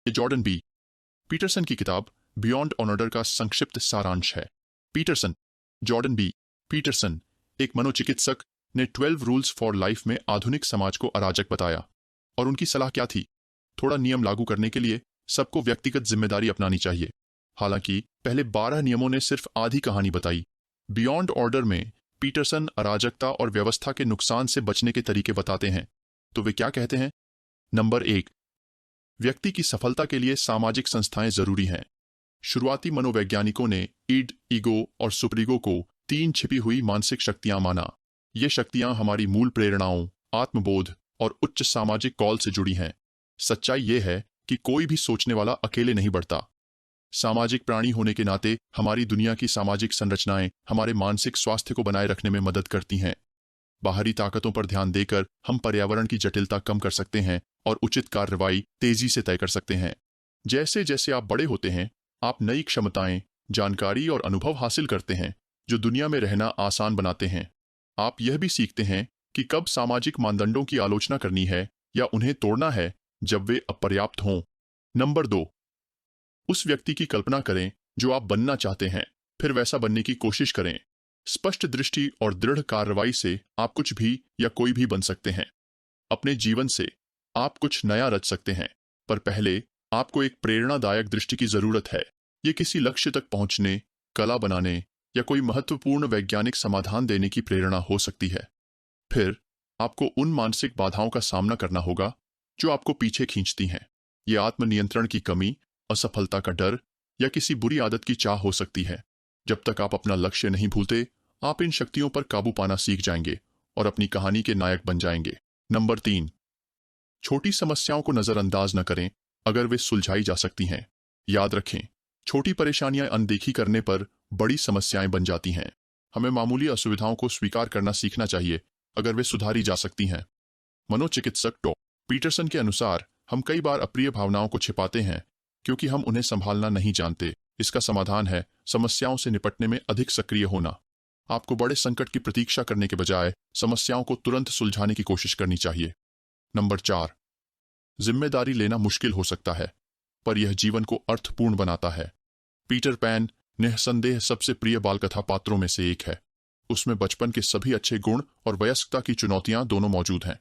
ये Jordan B Peterson की किताब बियॉन्ड ऑर्डर का संक्षिप्त सारांश है। पीटरसन, जॉर्डन बी पीटरसन, एक मनोचिकित्सक, ने 12 रूल्स फॉर लाइफ में आधुनिक समाज को अराजक बताया। और उनकी सलाह क्या थी? थोड़ा नियम लागू करने के लिए सबको व्यक्तिगत जिम्मेदारी अपनानी चाहिए। हालांकि पहले 12 नियमों ने सिर्फ आधी कहानी बताई। बियॉन्ड ऑर्डर में पीटरसन अराजकता और व्यवस्था के नुकसान से बचने के तरीके बताते हैं। तो वे क्या कहते हैं? नंबर 1, व्यक्ति की सफलता के लिए सामाजिक संस्थाएं जरूरी हैं। शुरुआती मनोवैज्ञानिकों ने ईड, ईगो और सुपरीगो को 3 छिपी हुई मानसिक शक्तियां माना। ये शक्तियां हमारी मूल प्रेरणाओं, आत्मबोध और उच्च सामाजिक कौल से जुड़ी हैं। सच्चाई ये है कि कोई भी सोचने वाला अकेले नहीं बढ़ता। सामाजिक प्राणी होने के नाते हमारी दुनिया की सामाजिक संरचनाएं हमारे मानसिक स्वास्थ्य को बनाए रखने में मदद करती हैं। बाहरी ताकतों पर ध्यान देकर हम पर्यावरण की जटिलता कम कर सकते हैं और उचित कार्रवाई तेजी से तय कर सकते हैं। जैसे जैसे आप बड़े होते हैं, आप नई क्षमताएं, जानकारी और अनुभव हासिल करते हैं जो दुनिया में रहना आसान बनाते हैं। आप यह भी सीखते हैं कि कब सामाजिक मानदंडों की आलोचना करनी है या उन्हें तोड़ना है जब वे अपर्याप्त हों। नंबर 2, उस व्यक्ति की कल्पना करें जो आप बनना चाहते हैं, फिर वैसा बनने की कोशिश करें। स्पष्ट दृष्टि और दृढ़ कार्रवाई से आप कुछ भी या कोई भी बन सकते हैं। अपने जीवन से आप कुछ नया रच सकते हैं, पर पहले आपको एक प्रेरणादायक दृष्टि की जरूरत है। ये किसी लक्ष्य तक पहुंचने, कला बनाने या कोई महत्वपूर्ण वैज्ञानिक समाधान देने की प्रेरणा हो सकती है। फिर आपको उन मानसिक बाधाओं का सामना करना होगा जो आपको पीछे खींचती हैं। ये आत्मनियंत्रण की कमी, असफलता का डर या किसी बुरी आदत की चाह हो सकती है। जब तक आप अपना लक्ष्य नहीं भूलते, आप इन शक्तियों पर काबू पाना सीख जाएंगे और अपनी कहानी के नायक बन जाएंगे। नंबर 3, छोटी समस्याओं को नजरअंदाज न करें अगर वे सुलझाई जा सकती हैं। याद रखें, छोटी परेशानियां अनदेखी करने पर बड़ी समस्याएं बन जाती हैं। हमें मामूली असुविधाओं को स्वीकार करना सीखना चाहिए अगर वे सुधारी जा सकती हैं। मनोचिकित्सक डॉ. पीटरसन के अनुसार हम कई बार अप्रिय भावनाओं को छिपाते हैं क्योंकि हम उन्हें संभालना नहीं जानते। इसका समाधान है समस्याओं से निपटने में अधिक सक्रिय होना। आपको बड़े संकट की प्रतीक्षा करने के बजाय समस्याओं को तुरंत सुलझाने की कोशिश करनी चाहिए। नंबर 4, जिम्मेदारी लेना मुश्किल हो सकता है, पर यह जीवन को अर्थपूर्ण बनाता है। पीटर पैन निस्संदेह सबसे प्रिय बालकथा पात्रों में से एक है। उसमें बचपन के सभी अच्छे गुण और वयस्कता की चुनौतियां दोनों मौजूद हैं।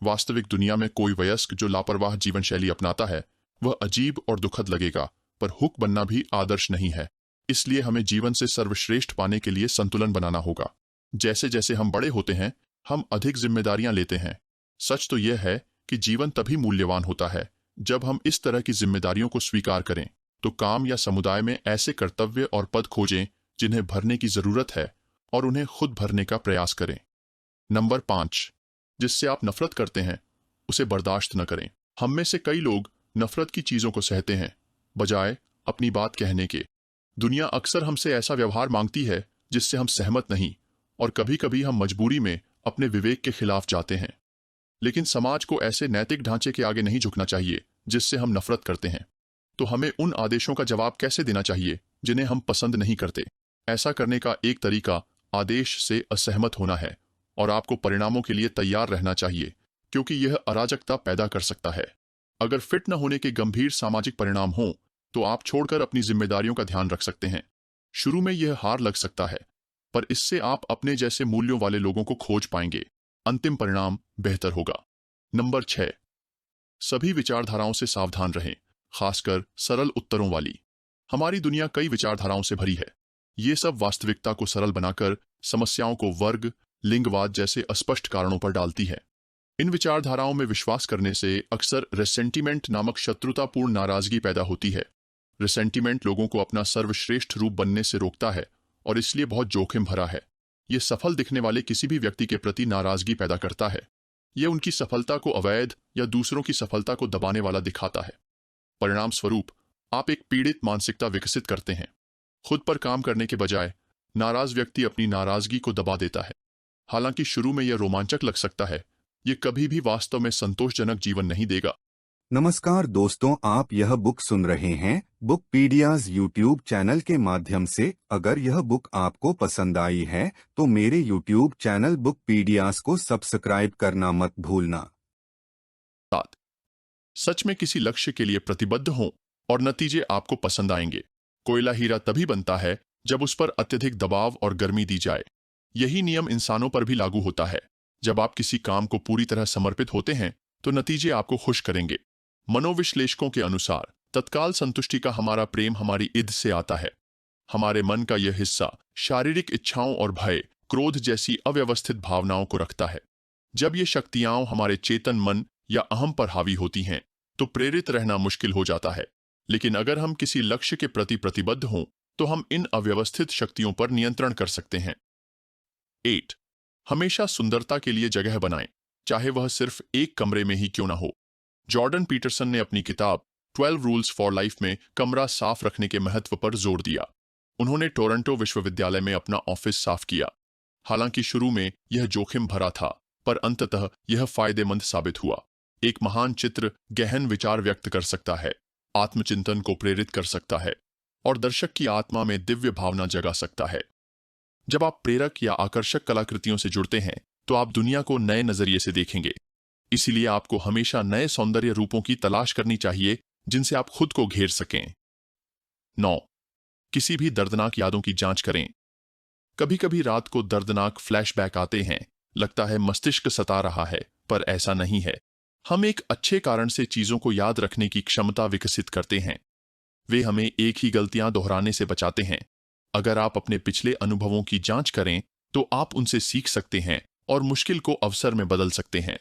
वास्तविक दुनिया में कोई वयस्क जो लापरवाह जीवन शैली अपनाता है वह अजीब और दुखद लगेगा, पर हुक बनना भी आदर्श नहीं है। इसलिए हमें जीवन से सर्वश्रेष्ठ पाने के लिए संतुलन बनाना होगा। जैसे जैसे हम बड़े होते हैं, हम अधिक जिम्मेदारियां लेते हैं। सच तो यह है कि जीवन तभी मूल्यवान होता है जब हम इस तरह की जिम्मेदारियों को स्वीकार करें। तो काम या समुदाय में ऐसे कर्तव्य और पद खोजें जिन्हें भरने की जरूरत है और उन्हें खुद भरने का प्रयास करें। नंबर 5, जिससे आप नफरत करते हैं उसे बर्दाश्त न करें। हम में से कई लोग नफरत की चीजों को सहते हैं बजाय अपनी बात कहने के। दुनिया अक्सर हमसे ऐसा व्यवहार मांगती है जिससे हम सहमत नहीं, और कभी कभी हम मजबूरी में अपने विवेक के खिलाफ जाते हैं। लेकिन समाज को ऐसे नैतिक ढांचे के आगे नहीं झुकना चाहिए जिससे हम नफरत करते हैं। तो हमें उन आदेशों का जवाब कैसे देना चाहिए जिन्हें हम पसंद नहीं करते? ऐसा करने का एक तरीका आदेश से असहमत होना है, और आपको परिणामों के लिए तैयार रहना चाहिए क्योंकि यह अराजकता पैदा कर सकता है। अगर फिट न होने के गंभीर सामाजिक परिणाम हों तो आप छोड़कर अपनी जिम्मेदारियों का ध्यान रख सकते हैं। शुरू में यह हार लग सकता है, पर इससे आप अपने जैसे मूल्यों वाले लोगों को खोज पाएंगे। अंतिम परिणाम बेहतर होगा। नंबर 6, सभी विचारधाराओं से सावधान रहें, खासकर सरल उत्तरों वाली। हमारी दुनिया कई विचारधाराओं से भरी है। ये सब वास्तविकता को सरल बनाकर समस्याओं को वर्ग, लिंगवाद जैसे अस्पष्ट कारणों पर डालती है। इन विचारधाराओं में विश्वास करने से अक्सर रेसेंटिमेंट नामक शत्रुतापूर्ण नाराजगी पैदा होती है। रेसेंटिमेंट लोगों को अपना सर्वश्रेष्ठ रूप बनने से रोकता है और इसलिए बहुत जोखिम भरा है। ये सफल दिखने वाले किसी भी व्यक्ति के प्रति नाराजगी पैदा करता है। यह उनकी सफलता को अवैध या दूसरों की सफलता को दबाने वाला दिखाता है। परिणाम स्वरूप आप एक पीड़ित मानसिकता विकसित करते हैं। खुद पर काम करने के बजाय नाराज व्यक्ति अपनी नाराजगी को दबा देता है। हालांकि शुरू में यह रोमांचक लग सकता है, ये कभी भी वास्तव में संतोषजनक जीवन नहीं देगा। नमस्कार दोस्तों, आप यह बुक सुन रहे हैं बुकपीडियाज यूट्यूब चैनल के माध्यम से। अगर यह बुक आपको पसंद आई है तो मेरे यूट्यूब चैनल बुकपीडियाज को सब्सक्राइब करना मत भूलना। सच में किसी लक्ष्य के लिए प्रतिबद्ध हों और नतीजे आपको पसंद आएंगे। कोयला हीरा तभी बनता है जब उस पर अत्यधिक दबाव और गर्मी दी जाए। यही नियम इंसानों पर भी लागू होता है। जब आप किसी काम को पूरी तरह समर्पित होते हैं तो नतीजे आपको खुश करेंगे। मनोविश्लेषकों के अनुसार तत्काल संतुष्टि का हमारा प्रेम हमारी इद से आता है। हमारे मन का यह हिस्सा शारीरिक इच्छाओं और भय, क्रोध जैसी अव्यवस्थित भावनाओं को रखता है। जब ये शक्तियां हमारे चेतन मन या अहम पर हावी होती हैं तो प्रेरित रहना मुश्किल हो जाता है। लेकिन अगर हम किसी लक्ष्य के प्रति प्रतिबद्ध हों तो हम इन अव्यवस्थित शक्तियों पर नियंत्रण कर सकते हैं। 8. हमेशा सुंदरता के लिए जगह बनाएं, चाहे वह सिर्फ एक कमरे में ही क्यों ना हो। जॉर्डन पीटरसन ने अपनी किताब 12 रूल्स फॉर लाइफ में कमरा साफ रखने के महत्व पर जोर दिया। उन्होंने टोरंटो विश्वविद्यालय में अपना ऑफिस साफ किया। हालांकि शुरू में यह जोखिम भरा था, पर अंततः यह फायदेमंद साबित हुआ। एक महान चित्र गहन विचार व्यक्त कर सकता है, आत्मचिंतन को प्रेरित कर सकता है और दर्शक की आत्मा में दिव्य भावना जगा सकता है। जब आप प्रेरक या आकर्षक कलाकृतियों से जुड़ते हैं तो आप दुनिया को नए नजरिए से देखेंगे। इसीलिए आपको हमेशा नए सौंदर्य रूपों की तलाश करनी चाहिए जिनसे आप खुद को घेर सकें। 9. किसी भी दर्दनाक यादों की जांच करें। कभी कभी रात को दर्दनाक फ्लैशबैक आते हैं, लगता है मस्तिष्क सता रहा है, पर ऐसा नहीं है। हम एक अच्छे कारण से चीजों को याद रखने की क्षमता विकसित करते हैं। वे हमें एक ही गलतियां दोहराने से बचाते हैं। अगर आप अपने पिछले अनुभवों की जांच करें तो आप उनसे सीख सकते हैं और मुश्किल को अवसर में बदल सकते हैं।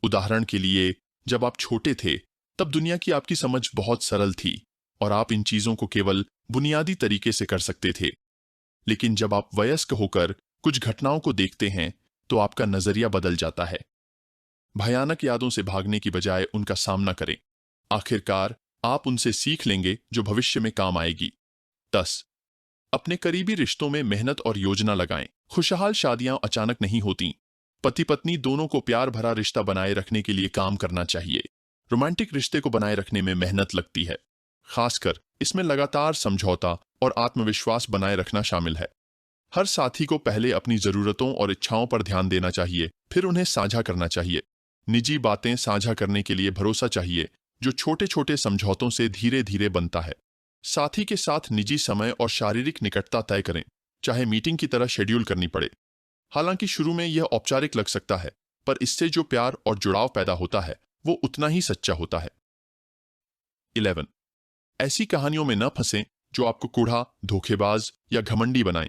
उदाहरण के लिए, जब आप छोटे थे तब दुनिया की आपकी समझ बहुत सरल थी और आप इन चीजों को केवल बुनियादी तरीके से कर सकते थे। लेकिन जब आप वयस्क होकर कुछ घटनाओं को देखते हैं तो आपका नजरिया बदल जाता है। भयानक यादों से भागने की बजाय उनका सामना करें। आखिरकार आप उनसे सीख लेंगे जो भविष्य में काम आएगी। 10. अपने करीबी रिश्तों में मेहनत और योजना लगाएं। खुशहाल शादियां अचानक नहीं होती। पति पत्नी दोनों को प्यार भरा रिश्ता बनाए रखने के लिए काम करना चाहिए। रोमांटिक रिश्ते को बनाए रखने में मेहनत लगती है। खासकर इसमें लगातार समझौता और आत्मविश्वास बनाए रखना शामिल है। हर साथी को पहले अपनी जरूरतों और इच्छाओं पर ध्यान देना चाहिए, फिर उन्हें साझा करना चाहिए। निजी बातें साझा करने के लिए भरोसा चाहिए, जो छोटे छोटे समझौतों से धीरे धीरे बनता है। साथी के साथ निजी समय और शारीरिक निकटता तय करें, चाहे मीटिंग की तरह शेड्यूल करनी पड़े। हालांकि शुरू में यह औपचारिक लग सकता है, पर इससे जो प्यार और जुड़ाव पैदा होता है वो उतना ही सच्चा होता है। 11. ऐसी कहानियों में न फंसें जो आपको कूढ़ा, धोखेबाज या घमंडी बनाएं।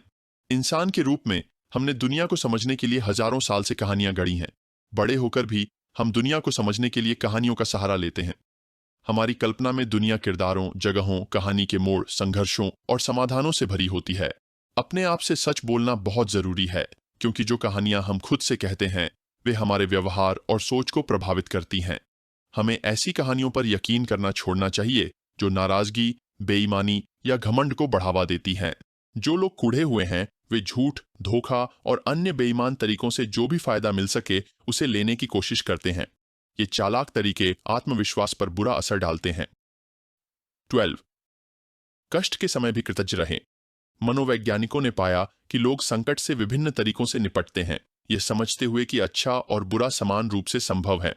इंसान के रूप में हमने दुनिया को समझने के लिए हजारों साल से कहानियां गढ़ी हैं। बड़े होकर भी हम दुनिया को समझने के लिए कहानियों का सहारा लेते हैं। हमारी कल्पना में दुनिया किरदारों, जगहों, कहानी के मोड़, संघर्षों और समाधानों से भरी होती है। अपने आप से सच बोलना बहुत जरूरी है, क्योंकि जो कहानियां हम खुद से कहते हैं वे हमारे व्यवहार और सोच को प्रभावित करती हैं। हमें ऐसी कहानियों पर यकीन करना छोड़ना चाहिए जो नाराजगी, बेईमानी या घमंड को बढ़ावा देती हैं। जो लोग कूढ़े हुए हैं वे झूठ, धोखा और अन्य बेईमान तरीकों से जो भी फायदा मिल सके उसे लेने की कोशिश करते हैं। ये चालाक तरीके आत्मविश्वास पर बुरा असर डालते हैं। 12. कष्ट के समय भी कृतज्ञ रहें। मनोवैज्ञानिकों ने पाया कि लोग संकट से विभिन्न तरीकों से निपटते हैं, यह समझते हुए कि अच्छा और बुरा समान रूप से संभव है।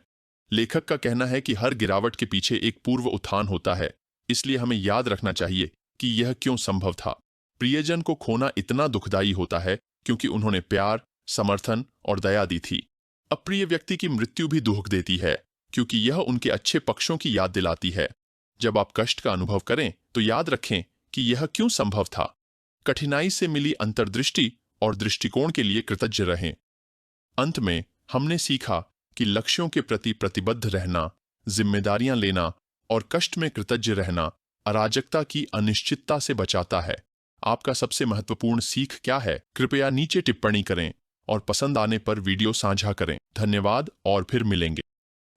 लेखक का कहना है कि हर गिरावट के पीछे एक पूर्व उत्थान होता है, इसलिए हमें याद रखना चाहिए कि यह क्यों संभव था। प्रियजन को खोना इतना दुखदाई होता है क्योंकि उन्होंने प्यार, समर्थन और दया दी थी। अप्रिय व्यक्ति की मृत्यु भी दुख देती है क्योंकि यह उनके अच्छे पक्षों की याद दिलाती है। जब आप कष्ट का अनुभव करें तो याद रखें कि यह क्यों संभव था। कठिनाई से मिली अंतर्दृष्टि और दृष्टिकोण के लिए कृतज्ञ रहें। अंत में हमने सीखा कि लक्ष्यों के प्रति प्रतिबद्ध रहना, जिम्मेदारियां लेना और कष्ट में कृतज्ञ रहना अराजकता की अनिश्चितता से बचाता है। आपका सबसे महत्वपूर्ण सीख क्या है? कृपया नीचे टिप्पणी करें और पसंद आने पर वीडियो साझा करें। धन्यवाद और फिर मिलेंगे।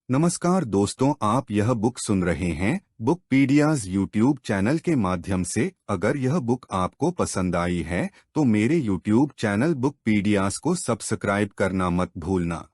नमस्कार दोस्तों, आप यह बुक सुन रहे हैं बुकपीडियाज यूट्यूब चैनल के माध्यम से। अगर यह बुक आपको पसंद आई है तो मेरे यूट्यूब चैनल बुकपीडियाज को सब्सक्राइब करना मत भूलना।